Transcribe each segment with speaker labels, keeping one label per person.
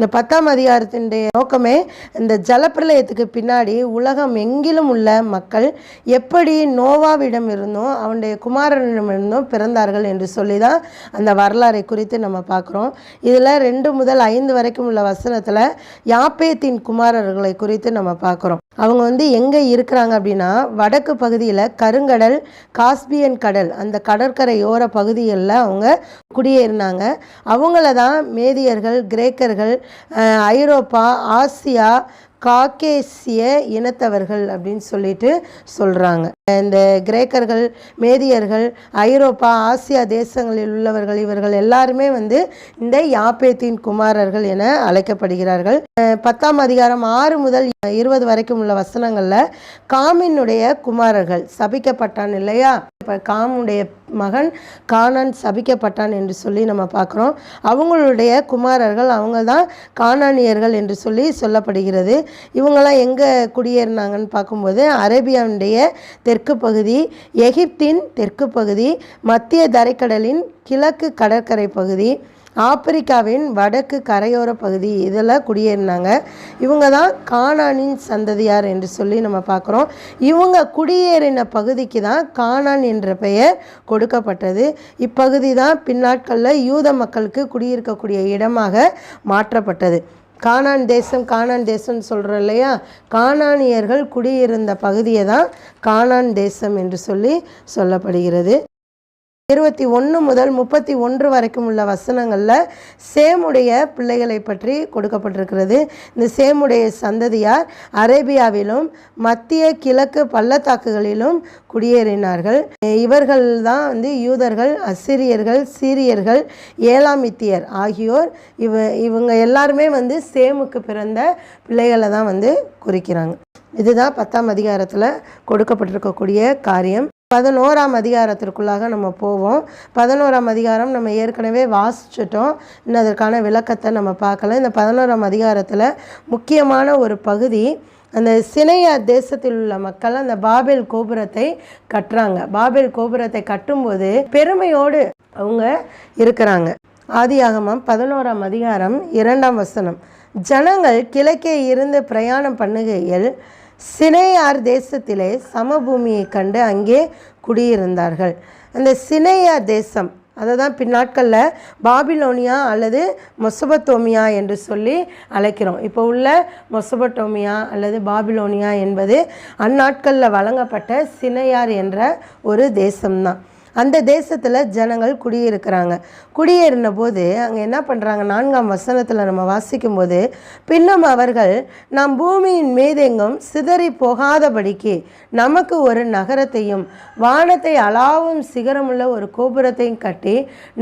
Speaker 1: இந்த 10ஆம் அதிகாரத்தினுடைய நோக்கமே இந்த ஜலப்பிரளயத்துக்கு பின்னாடி உலகம் எங்கிலும் உள்ள மக்கள் எப்படி நோவாவிடம் இருந்தும் அவனுடைய குமாரனிடமிருந்தும் பிறந்தார்கள் என்று சொல்லி தான் அந்த வரலாறை குறித்து நம்ம பார்க்குறோம். இதில் 2 முதல் 5 வரைக்கும் உள்ள வசனத்தில் யாப்பேத்தின் குமாரர்களை குறித்து நம்ம பார்க்குறோம். அவங்க எங்கே இருக்கிறாங்க அப்படின்னா, வடக்கு பகுதியில் கருங்கடல், காஸ்பியன் கடல், அந்த கடற்கரையோர பகுதிகளில் அவங்க குடியேறினாங்க. அவங்கள தான் மேதியர்கள், கிரேக்கர்கள், ஐரோப்பா, ஆசியா, காக்கேசிய இனத்தவர்கள் அப்படின்னு சொல்லிட்டு சொல்கிறாங்க. இந்த கிரேக்கர்கள், மேதியர்கள், ஐரோப்பா, ஆசியா தேசங்களில் உள்ளவர்கள் இவர்கள் எல்லாருமே இந்த யாப்பேத்தின் குமாரர்கள் என அழைக்கப்படுகிறார்கள். 10ஆம் அதிகாரம் 6 முதல் 20 வரைக்கும் உள்ள வசனங்களில் காமினுடைய குமாரர்கள் சபிக்கப்பட்டான் இல்லையா, இப்போ காமுடைய மகன் கானான் சபிக்கப்பட்டான் என்று சொல்லி நம்ம பார்க்குறோம். அவங்களுடைய குமாரர்கள் அவங்க தான் கானானியர்கள் என்று சொல்லி சொல்லப்படுகிறது. இவங்களாம் எங்கே குடியேறினாங்கன்னு பார்க்கும்போது அரேபியாவுடைய தெற்கு பகுதி, எகிப்தின் தெற்கு பகுதி, மத்திய தரைக்கடலின் கிழக்கு கடற்கரை பகுதி, ஆப்பிரிக்காவின் வடக்கு கரையோர பகுதி இதெல்லாம் குடியேறினாங்க. இவங்க தான் கானானின் சந்ததியார் என்று சொல்லி நம்ம பார்க்குறோம். இவங்க குடியேறின பகுதிக்கு தான் கானான் என்ற பெயர் கொடுக்கப்பட்டது. இப்பகுதி தான் பின்னாட்களில் யூத மக்களுக்கு குடியிருக்கக்கூடிய இடமாக மாற்றப்பட்டது. கானான் தேசம்னு சொல்கிறோம் இல்லையா, கானானியர்கள் குடியிருந்த பகுதியை தான் கானான் தேசம் என்று சொல்லி சொல்லப்படுகிறது. 21 முதல் 31 வரைக்கும் உள்ள வசனங்களில் சேமுடைய பிள்ளைகளை பற்றி கொடுக்கப்பட்டிருக்கிறது. இந்த சேமுடைய சந்ததியார் அரேபியாவிலும் மத்திய கிழக்கு பள்ளத்தாக்குகளிலும் குடியேறினார்கள். இவர்கள் தான் யூதர்கள், அசிரியர்கள், சீரியர்கள், ஏலாமித்தியர் ஆகியோர். இவங்க எல்லாருமே சேமுக்கு பிறந்த பிள்ளைகளை தான் குறிக்கிறாங்க. இதுதான் 10ஆம் அதிகாரத்தில் கொடுக்கப்பட்டிருக்கக்கூடிய காரியம். 11ஆம் அதிகாரத்திற்குள்ளாக நம்ம போவோம். 11ஆம் அதிகாரம் நம்ம ஏற்கனவே வாசிச்சிட்டோம். இன்னும் அதற்கான விளக்கத்தை நம்ம பார்க்கல. இந்த 11ஆம் அதிகாரத்தில் முக்கியமான ஒரு பகுதி, அந்த சினையா தேசத்தில் உள்ள மக்கள் அந்த பாபேல் கோபுரத்தை கட்டுறாங்க. பாபேல் கோபுரத்தை கட்டும்போது பெருமையோடு அவங்க இருக்கிறாங்க. ஆதியாகமம் 11ஆம் அதிகாரம் 2ஆம் வசனம், ஜனங்கள் கிழக்கே இருந்து பிரயாணம் பண்ணுகையில் சினையார் தேசத்திலே சமபூமியை கண்டு அங்கே குடியிருந்தார்கள். அந்த சினையார் தேசம் அதை தான் பின்னாட்களில் பாபிலோனியா அல்லது மெசொப்பொத்தேமியா என்று சொல்லி அழைக்கிறோம். இப்போ உள்ள மெசொப்பொத்தேமியா அல்லது பாபிலோனியா என்பது அந்நாட்களில் வழங்கப்பட்ட சினையார் என்ற ஒரு தேசம்தான். அந்த தேசத்தில் ஜனங்கள் குடியிருக்கிறாங்க. குடியேறின போது அங்கே என்ன பண்ணுறாங்க, 4ஆம் வசனத்தில் நம்ம வாசிக்கும்போது, பின்னும் அவர்கள் நாம் பூமியின் மீதெங்கும் சிதறி போகாதபடிக்கு நமக்கு ஒரு நகரத்தையும் வானத்தை அளாவும் சிகரமுள்ள ஒரு கோபுரத்தையும் கட்டி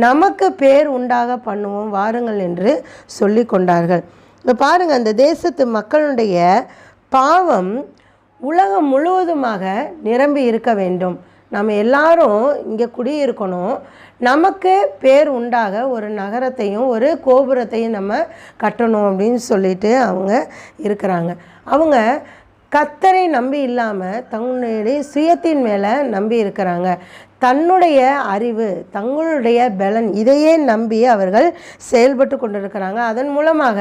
Speaker 1: நமக்கு பேர் உண்டாக பண்ணுவோம் வாருங்கள் என்று சொல்லி கொண்டார்கள். இப்போ பாருங்கள், அந்த தேசத்து மக்களுடைய பாவம் உலகம் முழுவதுமாக நிரம்பி இருக்க வேண்டும். நம்ம எல்லாரும் இங்கே குடியிருக்கணும், நமக்கு பேர் உண்டாக ஒரு நகரத்தையும் ஒரு கோபுரத்தையும் நம்ம கட்டணும் அப்படின்னு சொல்லிட்டு அவங்க இருக்கிறாங்க. அவங்க கர்த்தரை நம்பி இல்லாமல் தங்களுடைய சுயத்தின் மேலே நம்பி இருக்கிறாங்க. தன்னுடைய அறிவு, தங்களுடைய பலன் இதையே நம்பி அவர்கள் செயல்பட்டு கொண்டிருக்கிறாங்க. அதன் மூலமாக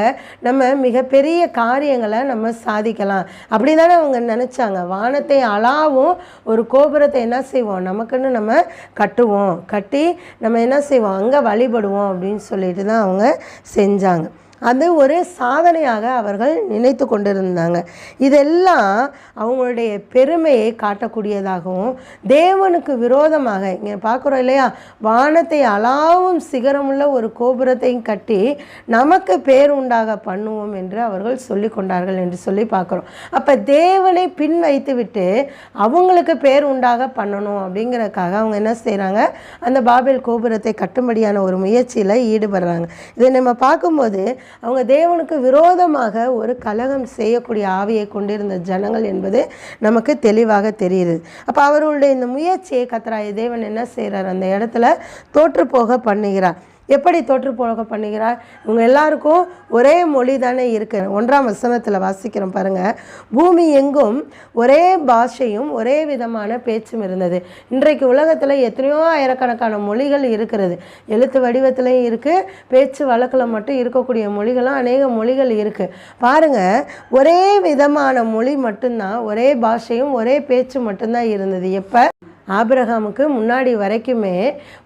Speaker 1: நம்ம மிகப்பெரிய காரியங்களை நம்ம சாதிக்கலாம் அப்படி தானே அவங்க நினச்சாங்க. வானத்தை அளாவும் ஒரு கோபுரத்தை என்ன செய்வோம், நமக்குன்னு நம்ம கட்டுவோம், கட்டி நம்ம என்ன செய்வோம், அங்கே வழிபடுவோம் அப்படின்னு சொல்லிட்டு தான் அவங்க செஞ்சாங்க. அது ஒரு சாதனையாக அவர்கள் நினைத்து கொண்டிருந்தாங்க. இதெல்லாம் அவங்களுடைய பெருமையை காட்டக்கூடியதாகவும் தேவனுக்கு விரோதமாக இங்கே பார்க்குறோம் இல்லையா, வானத்தை அளாவும் சிகரமுள்ள ஒரு கோபுரத்தையும் கட்டி நமக்கு பேர் உண்டாக பண்ணுவோம் என்று அவர்கள் சொல்லி கொண்டார்கள் என்று சொல்லி பார்க்குறோம். அப்போ தேவனை பின் வைத்து விட்டு அவங்களுக்கு பேர் உண்டாக பண்ணணும் அப்படிங்கிறதுக்காக அவங்க என்ன செய்கிறாங்க, அந்த பாபேல் கோபுரத்தை கட்டும்படியான ஒரு முயற்சியில் ஈடுபடுறாங்க. இதை நம்ம பார்க்கும்போது அவங்க தேவனுக்கு விரோதமாக ஒரு கலகம் செய்யக்கூடிய ஆவியை கொண்டிருந்த ஜனங்கள் என்பது நமக்கு தெளிவாக தெரியுது. அப்போ அவர்களுடைய இந்த முயற்சியை கர்த்தராகிய தேவன் என்ன செய்கிறார், அந்த இடத்துல தோற்று போக பண்ணுகிறார். எப்படி தோற்று போக பண்ணுகிறார்? இவங்க எல்லாருக்கும் ஒரே மொழி தானே இருக்கு. 1ஆம் வசனத்தில் வாசிக்கிறோம் பாருங்க. பூமி எங்கும் ஒரே பாஷையும் ஒரே விதமான பேச்சும் இருந்தது. இன்றைக்கு உலகத்தில் எத்தனையோ ஆயிரக்கணக்கான மொழிகள் இருக்கிறது. எழுத்து வடிவத்திலையும் இருக்குது, பேச்சு வழக்கில் மட்டும் இருக்கக்கூடிய மொழிகளும் அநேக மொழிகள் இருக்குது. பாருங்கள், ஒரே விதமான மொழி மட்டும்தான், ஒரே பாஷையும் ஒரே பேச்சு மட்டும்தான் இருந்தது. எப்போ? ஆபிரகாமுக்கு முன்னாடி வரைக்குமே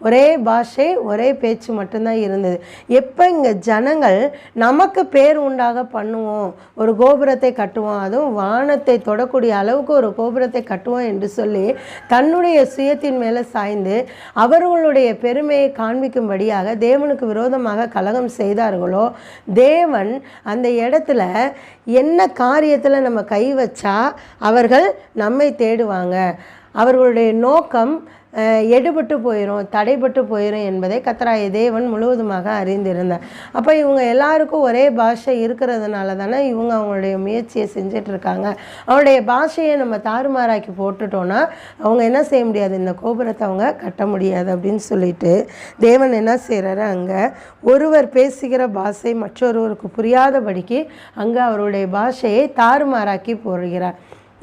Speaker 1: ஒரே பாஷை ஒரே பேச்சு மட்டும்தான் இருந்தது. எப்போ இங்கே ஜனங்கள் நமக்கு பேர் உண்டாக பண்ணுவோம், ஒரு கோபுரத்தை கட்டுவோம், அதுவும் வானத்தை தொடக்கூடிய அளவுக்கு ஒரு கோபுரத்தை கட்டுவோம் என்று சொல்லி தன்னுடைய சுயத்தின் மேலே சாய்ந்து அவர்களுடைய பெருமையை காண்பிக்கும்படியாக தேவனுக்கு விரோதமாக கலகம் செய்தார்களோ, தேவன் அந்த இடத்துல என்ன காரியத்தில் நம்ம கை வச்சா அவர்கள் நம்மை தேடுவாங்க, அவர்களுடைய நோக்கம் எடுபட்டு போயிடும், தடைபட்டு போயிடும் என்பதை கர்த்தராகிய தேவன் முழுவதுமாக அறிந்திருந்தார். அப்போ இவங்க எல்லாருக்கும் ஒரே பாஷை இருக்கிறதுனால தானே இவங்க அவங்களுடைய முயற்சியை செஞ்சிட்ருக்காங்க. அவங்களுடைய பாஷையை நம்ம தாறுமாறாக்கி போட்டுட்டோன்னா அவங்க என்ன செய்ய முடியாது, இந்த கோபுரத்தை அவங்க கட்ட முடியாது அப்படின்னு சொல்லிட்டு தேவன் என்ன செய்கிறாரு, அங்கே ஒருவர் பேசுகிற பாஷை மற்றொருவருக்கு புரியாதபடிக்கு அங்கே அவருடைய பாஷையை தாறுமாறாக்கி போடுகிறார்.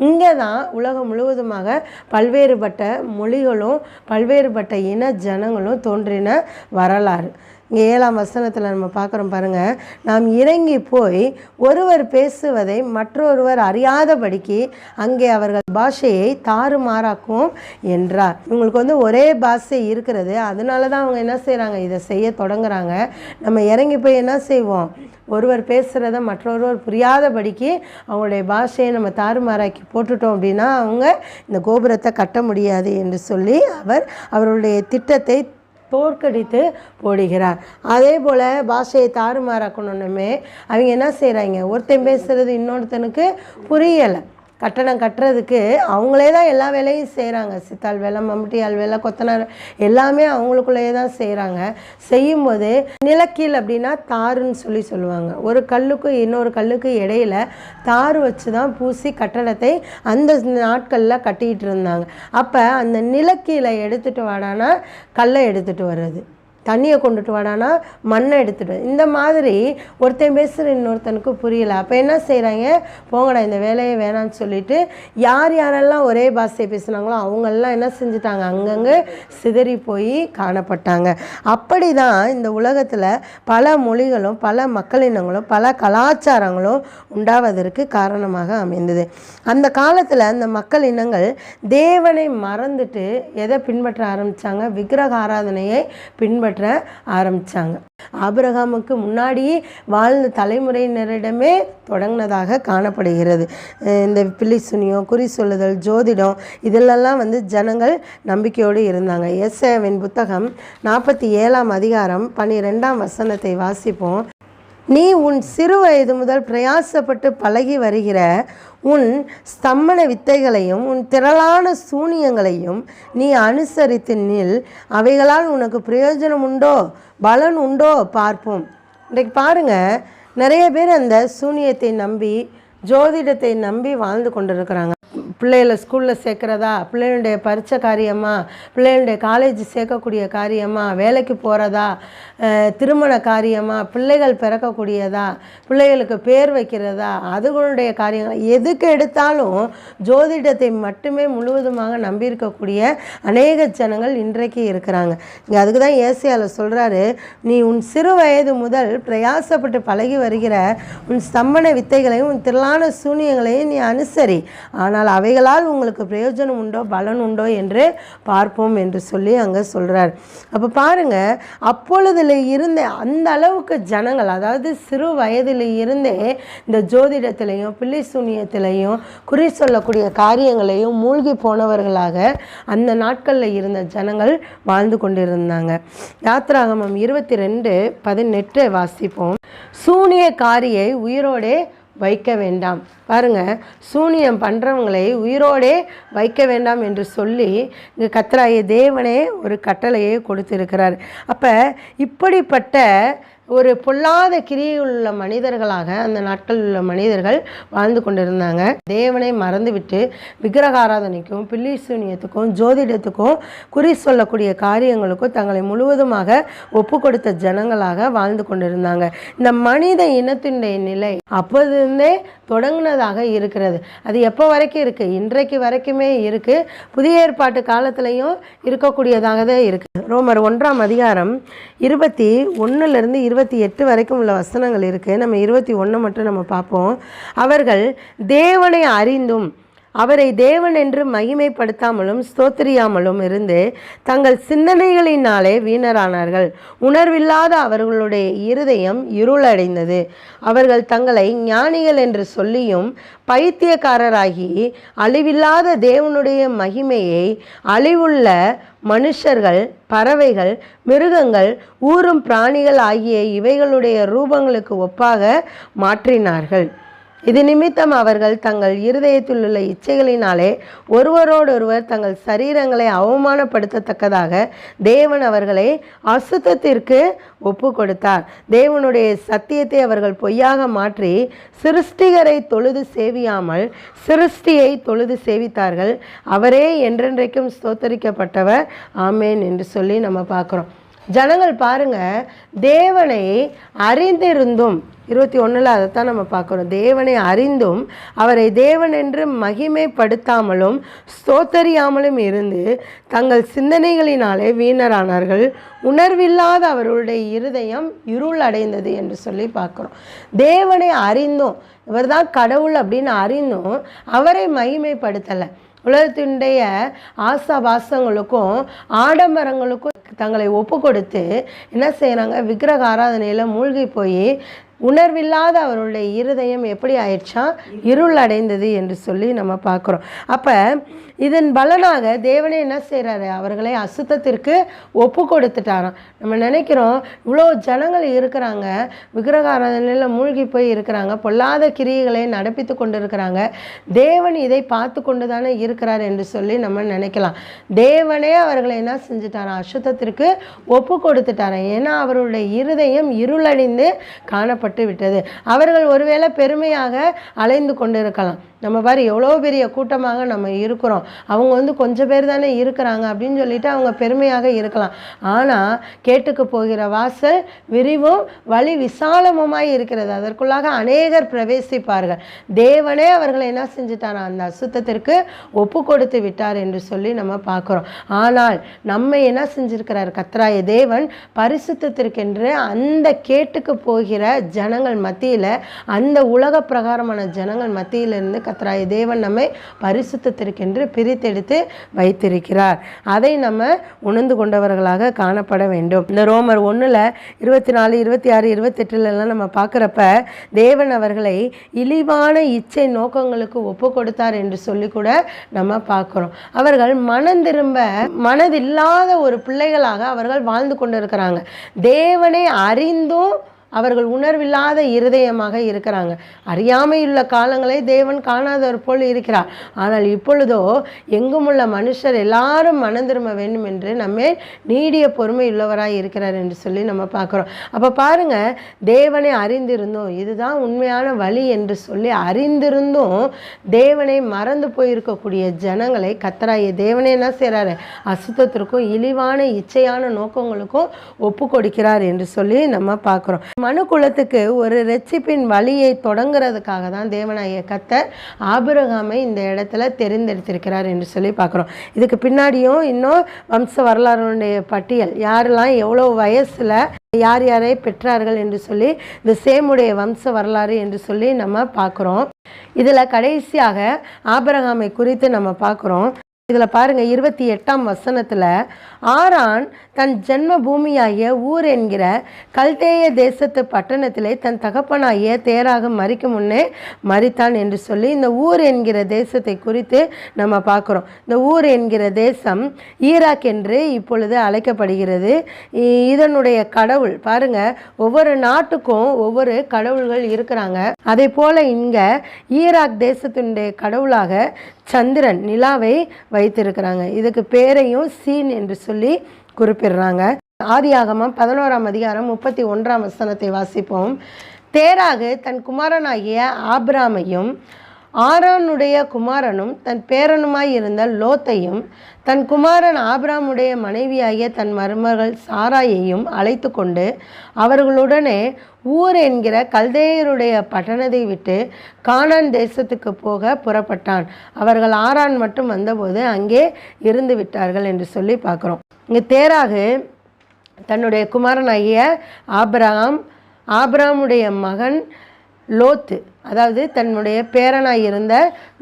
Speaker 1: இங்கே தான் உலகம் முழுவதுமாக பல்வேறுபட்ட மொழிகளும் பல்வேறுபட்ட இன ஜனங்களும் தோன்றின வரலாறு. இங்கே 7ஆம் வசனத்தில் நம்ம பார்க்குறோம் பாருங்கள். நாம் இறங்கி போய் ஒருவர் பேசுவதை மற்றொருவர் அறியாதபடிக்கு அங்கே அவர்கள் பாஷையை தாறுமாறாக்கும் என்றார். இவங்களுக்கு ஒரே பாஷை இருக்கிறது, அதனால தான் அவங்க என்ன செய்கிறாங்க, இதை செய்ய தொடங்குறாங்க. நம்ம இறங்கி போய் என்ன செய்வோம், ஒருவர் பேசுகிறத மற்றொருவர் புரியாதபடிக்கு அவங்களுடைய பாஷையை நம்ம தாறுமாறாக்கி போட்டுட்டோம் அப்படின்னா அவங்க இந்த கோபுரத்தை கட்ட முடியாது என்று சொல்லி அவருடைய திட்டத்தை தோற்கடித்து போடுகிறார். அதே போல் பாஷையை தாறுமாறாக்கணுன்னுமே அவங்க என்ன செய்கிறாங்க, ஒருத்தன் பேசுகிறது இன்னொருத்தனுக்கு புரியலை. கட்டடம் கட்டுறதுக்கு அவங்களே தான் எல்லா வேலையும் செய்கிறாங்க. சித்தாள் வேலை, மம்முட்டியால் வேலை, கொத்தனார் எல்லாமே அவங்களுக்குள்ளேயே தான் செய்கிறாங்க. செய்யும்போது நிலக்கீல் அப்படின்னா தாருன்னு சொல்லுவாங்க. ஒரு கல்லுக்கு இன்னொரு கல்லுக்கு இடையில தார் வச்சு தான் பூசி கட்டடத்தை அந்த நாட்களில் கட்டிக்கிட்டு இருந்தாங்க. அப்போ அந்த நிலக்கீலை எடுத்துகிட்டு வாடானா கல்லை எடுத்துகிட்டு வர்றது, தண்ணியை கொண்டுட்டு வாடானா மண்ணை எடுத்துகிட்டு, இந்த மாதிரி ஒருத்தன் பேசுகிற இன்னொருத்தனுக்கு புரியலை. அப்போ என்ன செய்கிறாங்க, போங்கடா இந்த வேலையை வேணான்னு சொல்லிட்டு யார் யாரெல்லாம் ஒரே பாஷையை பேசுனாங்களோ அவங்கெல்லாம் என்ன செஞ்சுட்டாங்க, அங்கங்கே சிதறி போய் காணப்பட்டாங்க. அப்படி தான் இந்த உலகத்தில் பல மொழிகளும் பல மக்களினங்களும் பல கலாச்சாரங்களும் உண்டாவதற்கு காரணமாக அமைந்தது. அந்த காலத்தில் அந்த மக்கள் இனங்கள் தேவனை மறந்துட்டு எதை பின்பற்ற ஆரம்பித்தாங்க, விக்கிரக ஆராதனையை பின்பற்ற ஆரம்பிச்சாங்க. ஆபிரகாமுக்கு முன்னாடி வாழ்ந்த தலைமுறையினரிடமே தொடங்கினதாக காணப்படுகிறது. இந்த பில்லி சுனியம், குறி சொல்லுதல், ஜோதிடம் இதிலெல்லாம் ஜனங்கள் நம்பிக்கையோடு இருந்தாங்க. எசேயாவின் புத்தகம் 47ஆம் அதிகாரம் 12ஆம் வசனத்தை வாசிப்போம். நீ உன் சிறு வயது முதல் பிரயாசப்பட்டு பழகி வருகிற உன் ஸ்தம்பன வித்தைகளையும் உன் திரளான சூனியங்களையும் நீ அனுசரித்து நில், அவைகளால் உனக்கு பிரயோஜனம் உண்டோ பலன் உண்டோ பார்ப்போம். இன்றைக்கு பாருங்கள், நிறைய பேர் அந்த சூனியத்தை நம்பி ஜோதிடத்தை நம்பி வாழ்ந்து கொண்டிருக்கிறாங்க. பிள்ளைகளை ஸ்கூலில் சேர்க்குறதா, பிள்ளைகளுடைய பரீட்சை காரியமா, பிள்ளைகளுடைய காலேஜ் சேர்க்கக்கூடிய காரியமா, வேலைக்கு போகிறதா, திருமண காரியமா, பிள்ளைகள் பிறக்கக்கூடியதா, பிள்ளைகளுக்கு பேர் வைக்கிறதா, அதுகளுடைய காரியங்கள் எதுக்கு எடுத்தாலும் ஜோதிடத்தை மட்டுமே முழுவதுமாக நம்பியிருக்கக்கூடிய அநேக ஜனங்கள் இன்றைக்கு இருக்கிறாங்க. இங்கே அதுக்கு தான் ஏசியாவில் சொல்கிறாரு, நீ உன் சிறு வயது முதல் பிரயாசப்பட்டு பழகி வருகிற உன் ஸ்தம்பன வித்தைகளையும் உன் திரளான சூனியங்களையும் நீ அனுசரி, ஆனால் அவைகளால் உங்களுக்கு பிரயோஜனம் உண்டோ பலன் உண்டோ என்று பார்ப்போம் என்று சொல்லி அங்கே சொல்கிறார். அப்போ பாருங்கள், அப்பொழுதில் இருந்த அந்த அளவுக்கு ஜனங்கள், அதாவது சிறு வயதில் இருந்தே இந்த ஜோதிடத்திலையும் பில்லி சூனியத்திலையும் குறி சொல்லக்கூடிய காரியங்களையும் மூழ்கி போனவர்களாக அந்த நாட்களில் இருந்த ஜனங்கள் வாழ்ந்து கொண்டிருந்தாங்க. யாத்ராகமம் 22:18 வாசிப்போம். சூனியக்காரியை உயிரோடே வைக்க வேண்டாம். பாருங்கள், சூனியம் பண்ணுறவங்களை உயிரோடே வைக்க வேண்டாம் என்று சொல்லி இங்கே கர்த்தராகிய தேவனே ஒரு கட்டளையை கொடுத்திருக்கிறார். அப்போ இப்படிப்பட்ட ஒரு பொல்லாத கிரியில் உள்ள மனிதர்களாக அந்த நாட்களில் உள்ள மனிதர்கள் வாழ்ந்து கொண்டிருந்தாங்க. தேவனை மறந்துவிட்டு விக்கிரகாராதனைக்கும் பில்லி சூனியத்துக்கும் ஜோதிடத்துக்கும் குறி சொல்லக்கூடிய காரியங்களுக்கும் தங்களை முழுவதுமாக ஒப்பு கொடுத்த ஜனங்களாக வாழ்ந்து கொண்டிருந்தாங்க. இந்த மனித இனத்தினுடைய நிலை அப்போதிருந்தே தொடங்கினதாக இருக்கிறது. அது எப்போ வரைக்கும் இருக்குது? இன்றைக்கு வரைக்குமே இருக்குது. புதிய ஏற்பாட்டு காலத்திலையும் இருக்கக்கூடியதாக தான் இருக்குது. ரோமர் 1ஆம் அதிகாரம் 21 28 வரைக்கும் உள்ள வசனங்கள் இருக்குது. நம்ம 21 மட்டும் நம்ம பார்ப்போம். அவர்கள் தேவனை அறிந்தும் அவரை தேவன் என்று மகிமைப்படுத்தாமலும் ஸ்தோத்திரியாமலும் இருந்து தங்கள் சிந்தனைகளினாலே வீணரானார்கள். உணர்வில்லாத அவர்களுடைய இருதயம் இருளடைந்தது. அவர்கள் தங்களை ஞானிகள் என்று சொல்லியும் பைத்தியக்காரராகி அழிவில்லாத தேவனுடைய மகிமையை அழிவுள்ள மனுஷர்கள், பறவைகள், மிருகங்கள், ஊரும் பிராணிகள் ஆகிய இவைகளுடைய ரூபங்களுக்கு ஒப்பாக மாற்றினார்கள். இது நிமித்தம் அவர்கள் தங்கள் இருதயத்தில் உள்ள இச்சைகளினாலே ஒருவரோடொருவர் தங்கள் சரீரங்களை அவமானப்படுத்தத்தக்கதாக தேவன் அவர்களை அசுத்தத்திற்கு ஒப்பு கொடுத்தார். தேவனுடைய சத்தியத்தை அவர்கள் பொய்யாக மாற்றி சிருஷ்டிகரை தொழுது சேவியாமல் சிருஷ்டியை தொழுது சேவித்தார்கள். அவரே என்றென்றைக்கும் ஸ்தோத்தரிக்கப்பட்டவர், ஆமேன் என்று சொல்லி நம்ம பார்க்குறோம். ஜனங்கள் பாருங்க, தேவனை அறிந்திருந்தும் 21 அதைத்தான் நம்ம பார்க்குறோம். தேவனை அறிந்தும் அவரை தேவன் என்று மகிமைப்படுத்தாமலும் ஸ்தோத்தரியாமலும் இருந்து தங்கள் சிந்தனைகளினாலே வீணரானார்கள். உணர்வில்லாத அவர்களுடைய இருதயம் இருள் அடைந்தது என்று சொல்லி பார்க்குறோம். தேவனை அறிந்தும், இவர் தான் கடவுள் அப்படின்னு அறிந்தும் அவரை மகிமைப்படுத்தலை. உலகத்தினுடைய ஆசாபாசங்களுக்கும் ஆடம்பரங்களுக்கும் தங்களை ஒப்பு கொடுத்து என்ன செய்கிறாங்க? விக்கிரக ஆராதனையில் மூழ்கி போய் உணர்வில்லாத அவருடைய இருதயம் எப்படி ஆயிடுச்சா? இருள் அடைந்தது என்று சொல்லி நம்ம பார்க்குறோம். அப்போ இதன் பலனாக தேவனே என்ன செய்கிறாரு? அவர்களை அசுத்தத்திற்கு ஒப்பு கொடுத்துட்டாராம். நம்ம நினைக்கிறோம் இவ்வளோ ஜனங்கள் இருக்கிறாங்க, விக்கிரக ஆராதனையில் மூழ்கி போய் இருக்கிறாங்க, பொல்லாத கிரியைகளை நடப்பித்து கொண்டு இருக்கிறாங்க, தேவன் இதை பார்த்து கொண்டு தானே இருக்கிறார் என்று சொல்லி நம்ம நினைக்கலாம். தேவனே அவர்களை என்ன செஞ்சுட்டாராம்? அசுத்தத்திற்கு ஒப்பு கொடுத்துட்டாராம். ஏன்னா அவருடைய இருதயம் இருளடைந்து காணப்பட்டு விட்டது. அவர்கள் ஒருவேளை பெருமையாக அலைந்து கொண்டு இருக்கலாம். நம்ம பாரு எவ்வளோ பெரிய கூட்டமாக நம்ம இருக்கிறோம், அவங்க கொஞ்சம் பேர் தானே இருக்கிறாங்க அப்படின்னு சொல்லிட்டு அவங்க பெருமையாக இருக்கலாம். ஆனால் கேட்டுக்கு போகிற வாசல் விரிவும் வழி விசாலமுமாய் இருக்கிறது, அதற்குள்ளாக அநேகர் பிரவேசிப்பார்கள். தேவனே அவர்களை என்ன செஞ்சுட்டாரா? அந்த அசுத்தத்திற்கு ஒப்பு கொடுத்து விட்டார் என்று சொல்லி நம்ம பார்க்குறோம். ஆனால் நம்ம என்ன செஞ்சிருக்கிறார்? கர்த்தராகிய தேவன் பரிசுத்தத்திற்கென்று அந்த கேட்டுக்கு போகிற ஜனங்கள் மத்தியில், அந்த உலக பிரகாரமான ஜனங்கள் மத்தியிலிருந்து கர்த்தராகிய தேவன் நம்மை பரிசுத்தத்திற்கென்று பிரித்தெடுத்து வைத்திருக்கிறார். அதை நம்ம உணர்ந்து கொண்டவர்களாக காணப்பட வேண்டும். இந்த ரோமர் 1 24, 26, 28 நம்ம பார்க்குறப்ப தேவன் அவர்களை இழிவான இச்சை நோக்கங்களுக்கு ஒப்பு கொடுத்தார் என்று சொல்லி கூட நம்ம பார்க்குறோம். அவர்கள் மனம் திரும்ப மனதில்லாத ஒரு பிள்ளைகளாக அவர்கள் வாழ்ந்து கொண்டு இருக்கிறாங்க. தேவனை அறிந்தும் அவர்கள் உணர்வில்லாத இருதயமாக இருக்கிறாங்க. அறியாமையுள்ள காலங்களை தேவன் காணாதவர் போல் இருக்கிறார். ஆனால் இப்பொழுதோ எங்கும் உள்ள மனுஷர் எல்லாரும் மனம் திரும்ப வேண்டும் என்று நம்ம நீடிய பொறுமை உள்ளவராய் இருக்கிறார் என்று சொல்லி நம்ம பார்க்குறோம். அப்போ பாருங்க, தேவனை அறிந்திருந்தோம், இதுதான் உண்மையான வழி என்று சொல்லி அறிந்திருந்தும் தேவனை மறந்து போயிருக்கக்கூடிய ஜனங்களை கர்த்தராகிய தேவனே என்ன செய்கிறாரு? அசுத்தத்திற்கும் இழிவான இச்சையான நோக்கங்களுக்கும் ஒப்பு கொடுக்கிறார் என்று சொல்லி நம்ம பார்க்குறோம். மனு குலத்துக்கு ஒரு ரெச்சிப்பின் வழியை தொடங்குறதுக்காக தான் தேவனாகிய கர்த்தர் ஆபிரகாமை இந்த இடத்துல தெரிந்தெடுத்திருக்கிறார் என்று சொல்லி பார்க்குறோம். இதுக்கு பின்னாடியும் இன்னும் வம்ச வரலாறுடைய பட்டியல், யாரெல்லாம் எவ்வளோ வயசில் யார் யாரை பெற்றார்கள் என்று சொல்லி இந்த சேமுடைய வம்ச வரலாறு என்று சொல்லி நம்ம பார்க்குறோம். இதில் கடைசியாக ஆபிரகாமை குறித்து நம்ம பார்க்குறோம். இதில் பாருங்கள், 28ஆம் வசனத்தில் ஆரான் தன் ஜென்ம பூமியாகிய ஊர் என்கிற கல்தேய தேசத்து பட்டணத்திலே தன் தகப்பனாகிய தேராக மரிக்கும் முன்னே மரித்தான் என்று சொல்லி இந்த ஊர் என்கிற தேசத்தை குறித்து நம்ம பார்க்குறோம். இந்த ஊர் என்கிற தேசம் ஈராக் என்று இப்பொழுது அழைக்கப்படுகிறது. இதனுடைய கடவுள் பாருங்கள், ஒவ்வொரு நாட்டுக்கும் ஒவ்வொரு கடவுள்கள் இருக்கிறாங்க. அதே போல் இங்கே ஈராக் தேசத்தினுடைய கடவுளாக சந்திரன், நிலாவை வைத்திருக்கிறாங்க. இதுக்கு பேரையும் சீன் என்று சொல்லி குறிப்பிடுறாங்க. ஆதியாகமம் 11ஆம் அதிகாரம் 31ஆம் வசனத்தை வாசிப்போம். தேராகு தன் குமாரனாகிய ஆபிராமையும் ஆரானுடைய குமாரனும் தன் பேரனுமாய் இருந்த லோத்தையும் தன் குமாரன் ஆபிராமுடைய மனைவியாகிய தன் மருமகள் சாராயையும் அழைத்து கொண்டு அவர்களுடனே ஊர் என்கிற கல்தேயருடைய பட்டணத்தை விட்டு கானான் தேசத்துக்கு போக புறப்பட்டான். அவர்கள் ஆரான் மட்டும் வந்தபோது அங்கே இருந்து விட்டார்கள் என்று சொல்லி பார்க்குறோம். இங்கே தேராகு தன்னுடைய குமாரனாகிய ஆபிராமுடைய மகன் லோத்து, அதாவது தன்னுடைய பேரனாய் இருந்த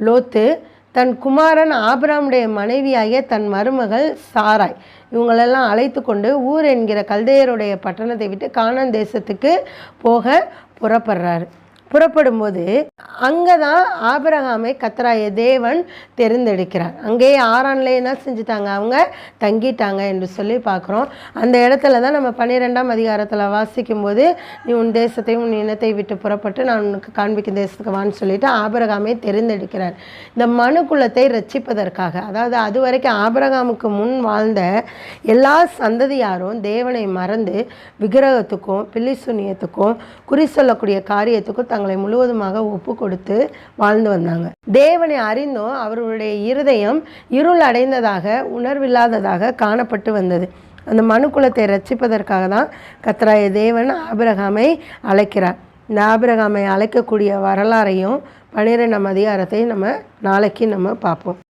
Speaker 1: லோத்து, தன் குமாரன் ஆபிராமுடைய மனைவியாகிய தன் மருமகள் சாராய் இவங்களெல்லாம் அழைத்து கொண்டு ஊர் என்கிற கல்தேயருடைய பட்டணத்தை விட்டு கானான் தேசத்துக்கு போக புறப்படுறாரு. புறப்படும்போது அங்கே தான் ஆபிரகாமை கர்த்தராகிய தேவன் தெரிந்தெடுக்கிறார். அங்கேயே ஆரான்ல என்ன செஞ்சுட்டாங்க, அவங்க தங்கிட்டாங்க என்று சொல்லி பார்க்குறோம். அந்த இடத்துல தான் நம்ம 12ஆம் அதிகாரத்தில் வாசிக்கும் போது நீ உன் தேசத்தையும் உன் இனத்தை விட்டு புறப்பட்டு நான் உனக்கு காண்பிக்கும் தேசத்துக்கு வான்னு சொல்லிட்டு ஆபிரகாமை தெரிந்தெடுக்கிறார். இந்த மனு குலத்தை ரட்சிப்பதற்காக, அதாவது அது வரைக்கும் ஆபிரகாமுக்கு முன் வாழ்ந்த எல்லா சந்ததியாரும் தேவனை மறந்து விக்கிரகத்துக்கும் பில்லிசூனியத்துக்கும் குறி சொல்லக்கூடிய காரியத்துக்கும் தங்களை முழுவதுமாக ஒப்பு கொடுத்து வாழ்ந்து வந்தாங்க. தேவனை அறிந்தும் அவர்களுடைய இருதயம் இருள் அடைந்ததாக உணர்வில்லாததாக காணப்பட்டு வந்தது. அந்த மனுக்குலத்தை ரட்சிப்பதற்காக தான் கர்த்தராகிய தேவன் ஆபிரகாமை அழைக்கிறார். இந்த ஆபிரகாமை அழைக்கக்கூடிய வரலாறையும் 12ஆம் அதிகாரத்தை நம்ம நாளைக்கு பார்ப்போம்.